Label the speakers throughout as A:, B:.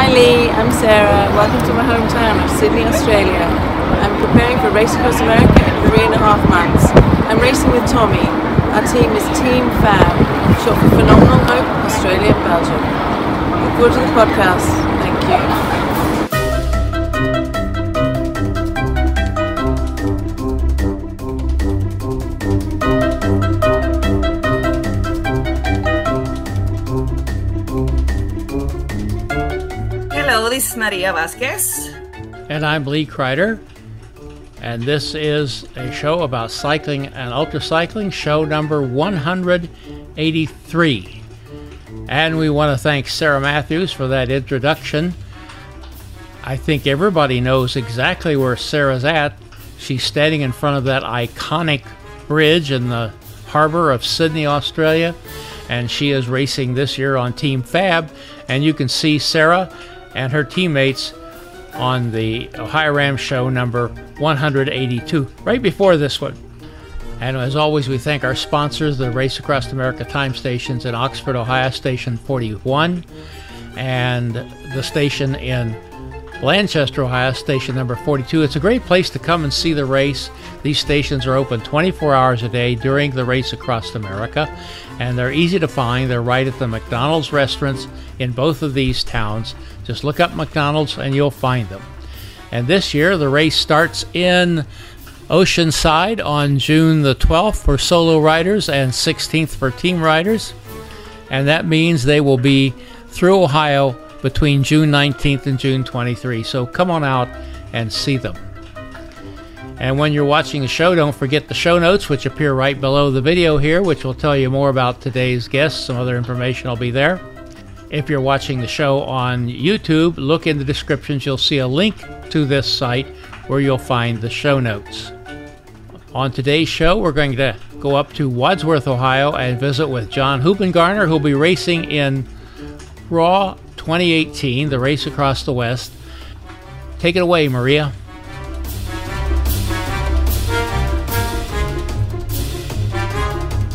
A: Hi Lee, I'm Sarah. Welcome to my hometown of Sydney, Australia. I'm preparing for Race Across America in 3.5 months. I'm racing with Tommy. Our team is Team Fab, short for Phenomenal Hope, Australia and Belgium. Look forward to the podcast. Thank you.
B: Hello, this is Maria Vasquez.
C: And I'm Lee Kreider. And this is a show about cycling and ultracycling, show number 183. And we want to thank Sarah Matthews for that introduction. I think everybody knows exactly where Sarah's at. She's standing in front of that iconic bridge in the harbor of Sydney, Australia. And she is racing this year on Team Fab. And you can see Sarah and her teammates on the OhioRAAM show number 182, right before this one. And as always, we thank our sponsors, the Race Across America time stations in Oxford, Ohio, station 41, and the station in Lancaster, Ohio, station number 42. It's a great place to come and see the race. These stations are open 24 hours a day during the Race Across America, and they're easy to find. They're right at the McDonald's restaurants in both of these towns. Just look up McDonald's and you'll find them. And this year, the race starts in Oceanside on June the 12th for solo riders and 16th for team riders. And that means they will be through Ohio between June 19th and June 23. So come on out and see them. And when you're watching the show, don't forget the show notes, which appear right below the video here, which will tell you more about today's guests. Some other information will be there. If you're watching the show on YouTube, look in the descriptions. You'll see a link to this site where you'll find the show notes. On today's show, we're going to go up to Wadsworth, Ohio, and visit with John Hoopingarner, who'll be racing in RAAM 2018, the race across the West. Take it away, Maria.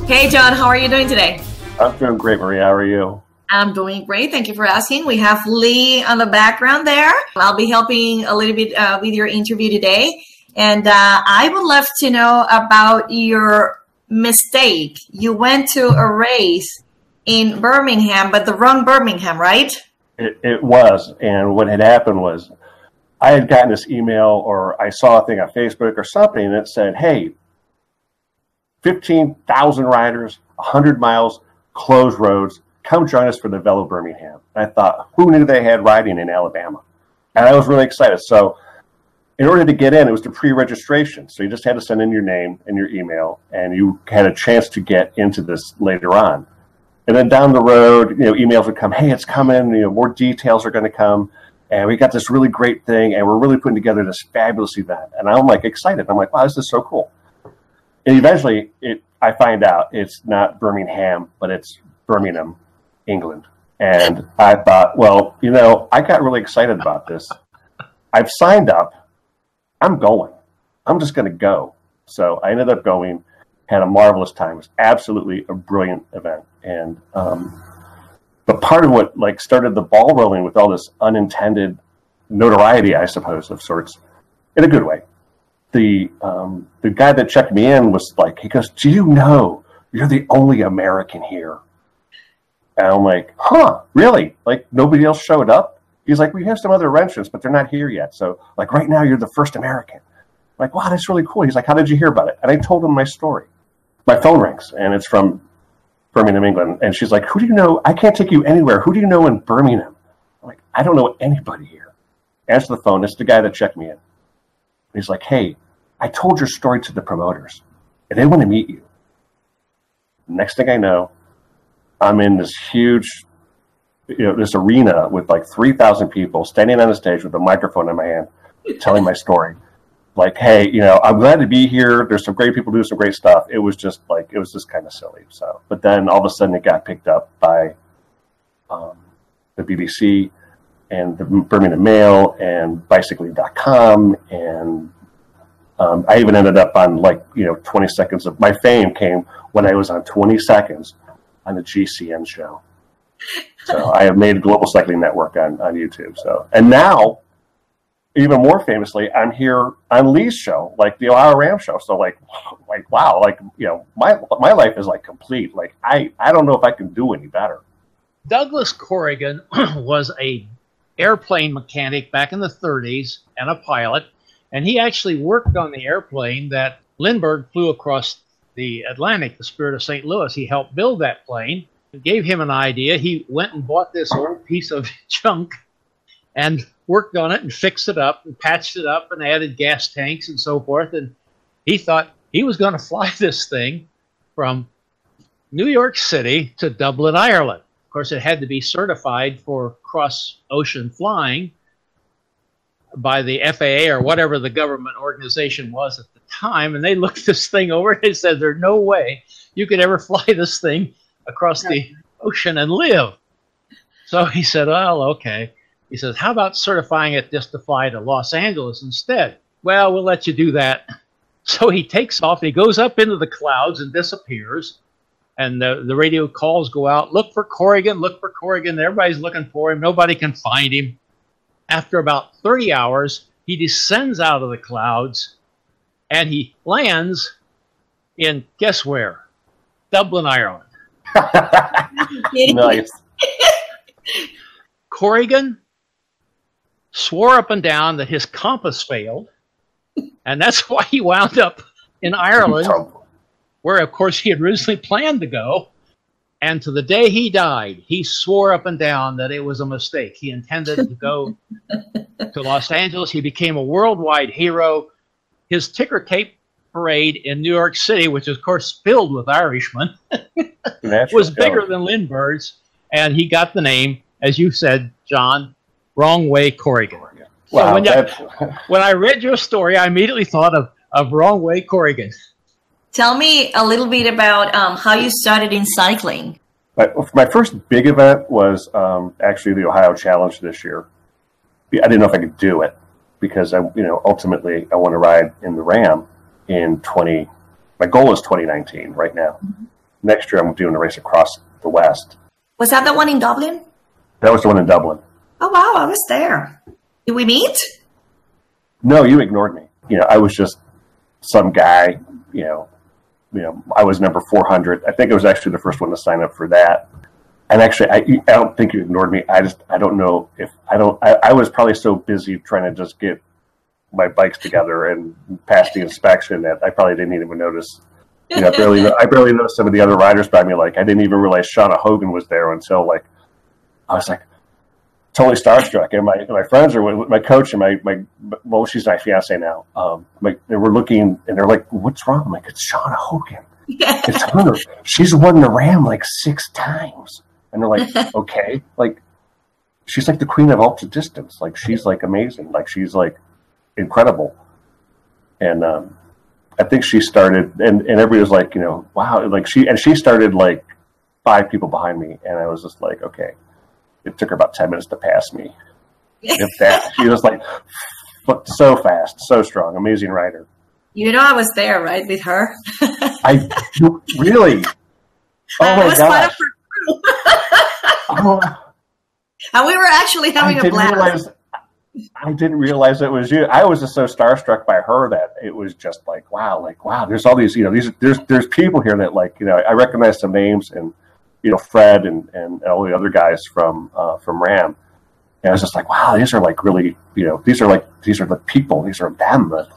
B: Hey, John, how are you doing today?
D: I'm doing great, Maria. How are you?
B: I'm doing great. Thank you for asking. We have Lee on the background there. I'll be helping a little bit with your interview today. And I would love to know about your mistake. You went to a race in Birmingham, but the wrong Birmingham, right?
D: It was. And what had happened was I had gotten this email, or I saw a thing on Facebook or something that said, hey, 15,000 riders, 100 miles, closed roads. Come join us for the Velo Birmingham. And I thought, who knew they had riding in Alabama? And I was really excited. So in order to get in, it was the pre-registration. So you just had to send in your name and your email, and you had a chance to get into this later on. And then down the road, emails would come, hey, it's coming, more details are going to come. And we got this really great thing, and we're really putting together this fabulous event. And I'm like excited. I'm like, wow, this is so cool. And eventually I find out it's not Birmingham, but it's Birmingham, England. And I thought, well, I got really excited about this. I've signed up. I'm going. I'm just going to go. So I ended up going, had a marvelous time. It was absolutely a brilliant event. And but part of what started the ball rolling with all this unintended notoriety, I suppose, of sorts, in a good way. The guy that checked me in was like, he goes, do you know you're the only American here? And I'm like, huh, really? Nobody else showed up? He's like, we have some other entrants, but they're not here yet. So right now you're the first American. I'm like, wow, that's really cool. He's like, how did you hear about it? And I told him my story. My phone rings, and it's from Birmingham, England. And she's like, who do you know? I can't take you anywhere. Who do you know in Birmingham? I'm like, I don't know anybody here. Answer the phone. It's the guy that checked me in. He's like, hey, I told your story to the promoters, and they want to meet you. Next thing I know, I'm in this huge, this arena with 3,000 people standing on a stage with a microphone in my hand, telling my story. Hey, I'm glad to be here. There's some great people doing some great stuff. It was just kind of silly. So, but then all of a sudden it got picked up by the BBC and the Birmingham Mail and bicycling.com. And I even ended up on 20 seconds of my fame came when I was on 20 seconds on the GCN show. So I have made Global Cycling Network on YouTube. So, and now, even more famously, I'm here on Lee's show, like the OhioRAAM show. So like wow, like, you know, my life is like complete. Like I don't know if I can do any better.
C: Douglas Corrigan was a airplane mechanic back in the 30s and a pilot, and he actually worked on the airplane that Lindbergh flew across the Atlantic, the Spirit of St. Louis. He helped build that plane. It gave him an idea. He went and bought this old piece of junk and worked on it and fixed it up and patched it up and added gas tanks and so forth. And he thought he was going to fly this thing from New York City to Dublin, Ireland. Of course, it had to be certified for cross-ocean flying by the FAA or whatever the government organization was at the time. And they looked this thing over and they said, there's no way you could ever fly this thing across the ocean and live. So he said, well, okay. He says, how about certifying it just to fly to Los Angeles instead? Well, we'll let you do that. So he takes off, he goes up into the clouds and disappears. And the radio calls go out, look for Corrigan, look for Corrigan. Everybody's looking for him. Nobody can find him. After about 30 hours, he descends out of the clouds and he lands in, guess where? Dublin, Ireland.
D: Nice.
C: Corrigan swore up and down that his compass failed, and that's why he wound up in Ireland, where, of course, he had originally planned to go. And to the day he died, he swore up and down that it was a mistake. He intended to go to Los Angeles. He became a worldwide hero. His ticker tape parade in New York City, which is, of course, filled with Irishmen, was bigger than Lindbergh's, and he got the name, as you said, John, Wrong Way Corrigan.
D: Wow,
C: So when I read your story, I immediately thought of Wrong Way Corrigan.
B: Tell me a little bit about how you started in cycling.
D: My first big event was actually the Ohio Challenge this year. I didn't know if I could do it because ultimately I want to ride in the RAM in my goal is 2019 right now. Mm-hmm. Next year I'm doing a race across the West.
B: Was that the one in Dublin?
D: That was the one in Dublin.
B: Oh, wow, I was there. Did we meet?
D: No, you ignored me. I was just some guy, I was number 400. I think I was actually the first one to sign up for that. And actually, I don't think you ignored me. I don't know if I was probably so busy trying to just get my bikes together and pass the inspection that I probably didn't even notice. I barely noticed some of the other riders by me. Like I didn't even realize Shauna Hogan was there until I was totally starstruck. And my friends are with my coach and well, she's my fiance now. They were looking and they're like, "What's wrong?" I'm like, "It's Shauna Hogan. It's her. She's won the RAM 6 times." And they're like, "Okay, she's like the queen of ultra distance. She's amazing. She's incredible." And I think she started, and everybody was like, wow, she started 5 people behind me, and I was just like, okay. It took her about 10 minutes to pass me. If that, she was so fast, so strong, amazing rider.
B: I was there, right, with her.
D: I really. Oh my gosh.
B: And we were actually having a blast.
D: I didn't realize it was you. I was just so starstruck by her that it was just wow. There's all these, there's people here that I recognize some names and, Fred and all the other guys from RAM. And I was just like, wow, these are really, these are the people, these are them that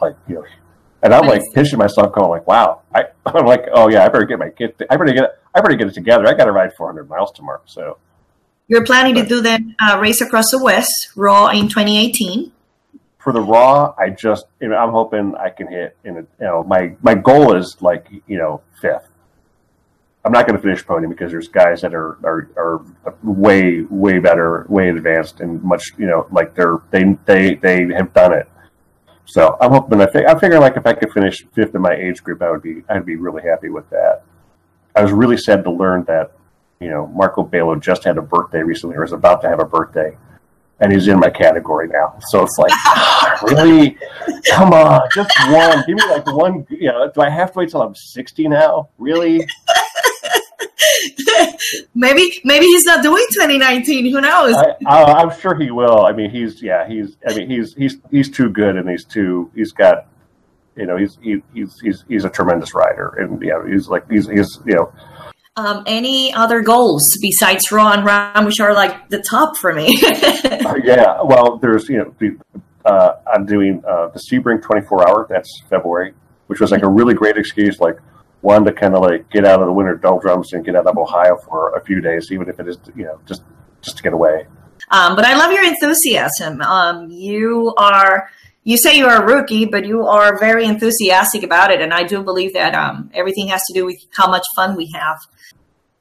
D: and I'm pinching myself going wow. I'm like, oh yeah, I better get it together. I got to ride 400 miles tomorrow. So.
B: You're planning to do that race across the West, Raw, in 2018.
D: For the Raw, I'm hoping I can hit my goal is 5th. I'm not going to finish podium because there's guys that are way better, way advanced, and much they have done it. So I'm hoping. I'm figuring if I could finish 5th in my age group, I'd be really happy with that. I was really sad to learn that. Marco Bello just had a birthday recently, or is about to have a birthday, and he's in my category now. So it's really? Come on, just one. Give me one. Do I have to wait till I'm 60 now? Really?
B: maybe he's not doing 2019. Who knows?
D: I'm sure he will. I mean, he's too good, and he's got, you know, he's a tremendous rider, and yeah, he's you know.
B: Any other goals besides Raw and RAM, which are like the top for me?
D: Yeah, well, there's, you know, I'm doing the Sebring 24-hour. That's February, which was like a really great excuse, like one to kind of like get out of the winter doldrums and get out of Ohio for a few days, even if it is, you know, just to get away.
B: But I love your enthusiasm. You say you're a rookie, but you are very enthusiastic about it, and I do believe that everything has to do with how much fun we have.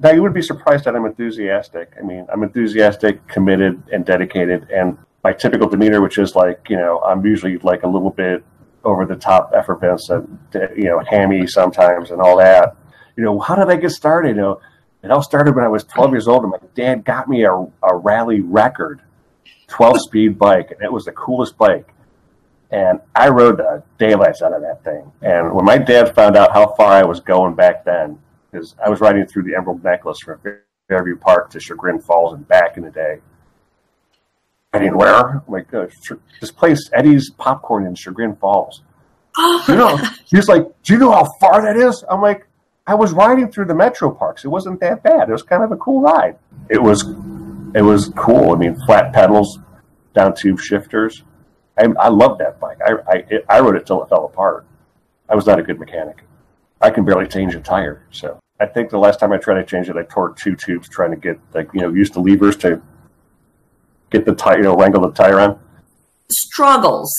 D: Now, you would be surprised that I'm enthusiastic. I mean, I'm enthusiastic, committed, and dedicated. And my typical demeanor, which is like, you know, I'm usually like a little bit over the top effervescent and, you know, hammy sometimes and all that. You know, how did I get started? You know, it all started when I was 12 years old, and my dad got me a rally record, 12-speed bike, and it was the coolest bike. And I rode the daylights out of that thing. And when my dad found out how far I was going back then, because I was riding through the Emerald Necklace from Fairview Park to Chagrin Falls and back in the day. I didn't where? I'm like, this place, Eddie's Popcorn in Chagrin Falls. You know, he's like, do you know how far that is? I'm like, I was riding through the metro parks. It wasn't that bad. It was kind of a cool ride. It was cool. I mean, flat pedals, down tube shifters. I loved that bike. I rode it till it fell apart. I was not a good mechanic. I can barely change a tire. So I think the last time I tried to change it, I tore 2 tubes trying to get, like, you know, use the levers to get the tire, you know, wrangle the tire on.
B: Struggles,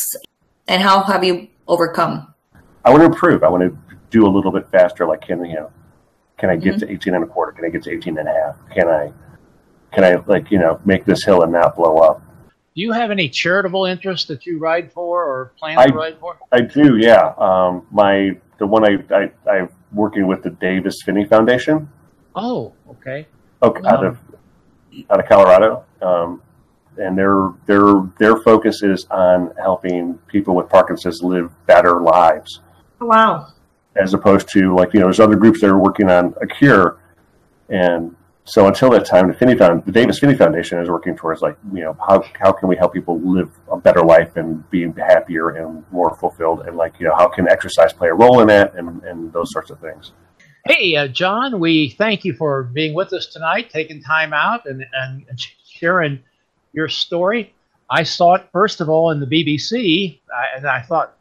B: and how have you overcome?
D: I want to improve. I want to do a little bit faster. Like, can I get to 18 and a quarter? Can I get to 18 and a half? Can I like, you know, make this hill and not blow up?
C: Do you have any charitable interests that you ride for or plan to ride for? I
D: do, yeah. The one I'm working with the Davis Finney Foundation.
C: Oh, okay.
D: Okay, out of Colorado, and their focus is on helping people with Parkinson's live better lives.
B: Wow.
D: As opposed to, like, you know, there's other groups that are working on a cure, and so until that time, the Davis Finney Foundation is working towards, like, you know, how can we help people live a better life and be happier and more fulfilled, and, like, you know, how can exercise play a role in that, and those sorts of things.
C: Hey, John, we thank you for being with us tonight, taking time out and sharing your story. I saw it, first of all, in the BBC, and I thought,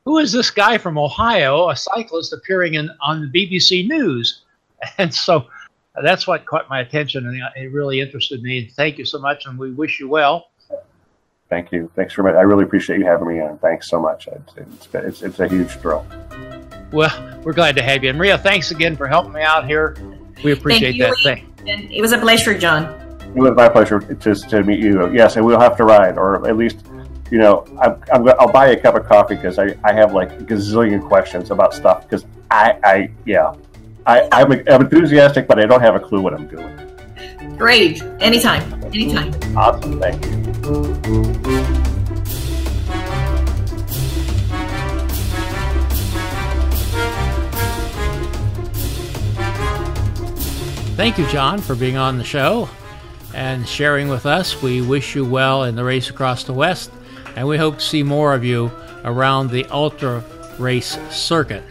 C: who is this guy from Ohio, a cyclist appearing on the BBC News? And so that's what caught my attention, and it really interested me. Thank you so much, and we wish you well.
D: Thank you. Thanks very much. I really appreciate you having me on. Thanks so much. It's a huge thrill.
C: Well, we're glad to have you. And Maria, thanks again for helping me out here. We appreciate that.
B: And it was a pleasure, John.
D: It was my pleasure to meet you. Yes, and we'll have to ride, or at least, you know, I'll buy you a cup of coffee, because I have like a gazillion questions about stuff, because I'm enthusiastic, but I don't have a clue what I'm doing.
B: Great. Anytime.
D: Awesome. Thank you.
C: Thank you, John, for being on the show and sharing with us. We wish you well in the race across the West, and we hope to see more of you around the ultra race circuit.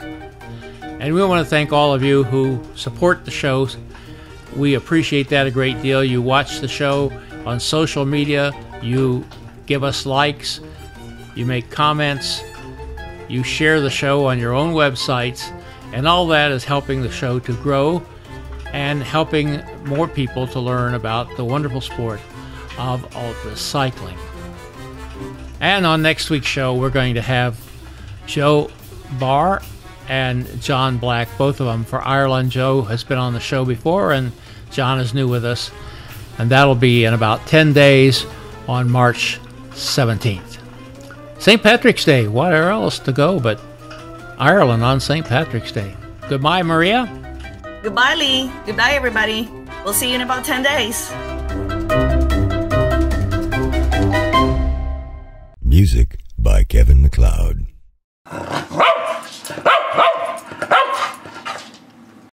C: And we want to thank all of you who support the shows. We appreciate that a great deal. You watch the show on social media, you give us likes, you make comments, you share the show on your own websites, and all that is helping the show to grow and helping more people to learn about the wonderful sport of ultra cycling. And on next week's show, we're going to have Joe Barr and John Black, both of them for Ireland. Joe has been on the show before, and John is new with us. And that'll be in about 10 days on March 17th. St. Patrick's Day, where else to go but Ireland on St. Patrick's Day. Goodbye, Maria.
B: Goodbye, Lee. Goodbye, everybody. We'll see you in about 10 days.
E: Music by Kevin MacLeod.